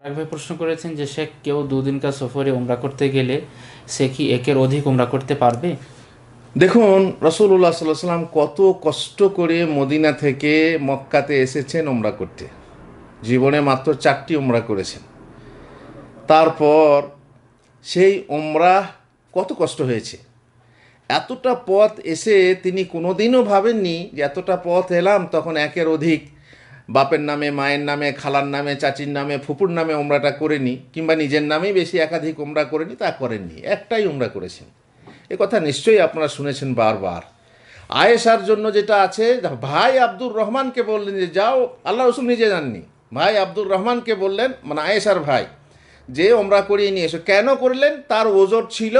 আরেক ভাই প্রশ্ন করেছেন যে সে কেউ দুদিনকার সফরে উমরা করতে গেলে সে কি একের অধিক উমরা করতে পারবে? দেখুন, রসুল্লাহ সাল্লাহ সাল্লাম কত কষ্ট করে মদিনা থেকে মক্কাতে এসেছেন ওমরা করতে। জীবনে মাত্র 4টি ওমরা করেছেন। তারপর সেই ওমরা কত কষ্ট হয়েছে। এতটা পথ এসে তিনি কোনোদিনও ভাবেননি যে এতটা পথ এলাম তখন একের অধিক বাপের নামে, মায়ের নামে, খালার নামে, চাচির নামে, ফুপুর নামে ওমরাটা করে নি, কিংবা নিজের নামেই বেশি একাধিক ওমরা করেনি, তা করেননি। একটাই ওমরা করেছেন। এ কথা নিশ্চয়ই আপনারা শুনেছেন বারবার। আয়েশার জন্য যেটা আছে, ভাই আব্দুর রহমানকে বললেন যে যাও, আল্লাহ রসুল নিজে যাননি, ভাই আব্দুর রহমানকে বললেন, মানে আয়েশার ভাই, যে ওমরা করিয়ে নিয়ে এসো। কেন করলেন? তার ওজর ছিল,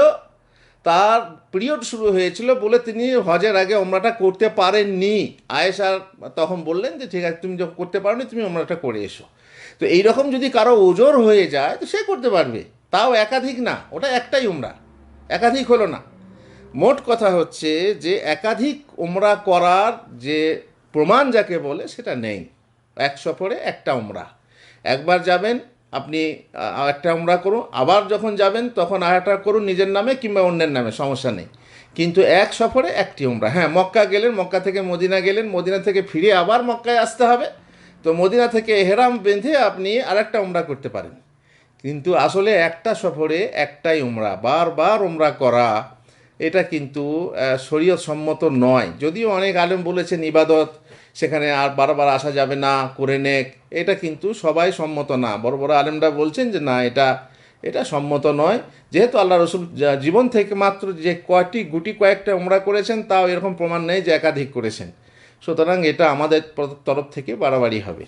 তার পিরিয়ড শুরু হয়েছিল বলে তিনি হজের আগে ওমরাটা করতে পারেননি। আয়েশার তখন বললেন যে ঠিক আছে, তুমি যখন করতে পারোনি তুমি ওমরাটা করে এসো। তো এইরকম যদি কারো ওজর হয়ে যায় তো সে করতে পারবে, তাও একাধিক না, ওটা একটাই উমরা, একাধিক হলো না। মোট কথা হচ্ছে যে একাধিক উমরা করার যে প্রমাণ যাকে বলে সেটা নেই। এক সফরে একটা উমরা, একবার যাবেন আপনি একটা উমরা করুন, আবার যখন যাবেন তখন আর একটা করুন নিজের নামে কিংবা অন্যের নামে, সমস্যা নেই। কিন্তু এক সফরে একটি উমরা। হ্যাঁ, মক্কা গেলেন, মক্কা থেকে মদিনা গেলেন, মদিনা থেকে ফিরে আবার মক্কায় আসতে হবে, তো মদিনা থেকে এহরাম বেঁধে আপনি আরেকটা উমরা করতে পারেন। কিন্তু আসলে একটা সফরে একটাই উমরা, বারবার উমরা করা এটা কিন্তু শরীয়ত সম্মত নয়। যদিও অনেক আলেম বলেছেন ইবাদত, সেখানে আর বারবার আসা যাবে না, করে নেক, এটা কিন্তু সবাই সম্মত না। বড় বড় আলেমরা বলছেন যে না, এটা এটা সম্মত নয়। যেহেতু আল্লাহ রসুল জীবন থেকে মাত্র যে কয়েকটা উমরা করেছেন, তাও এরকম প্রমাণ নেই যে একাধিক করেছেন। সুতরাং এটা আমাদের তরফ থেকে বাড়াবাড়ি হবে।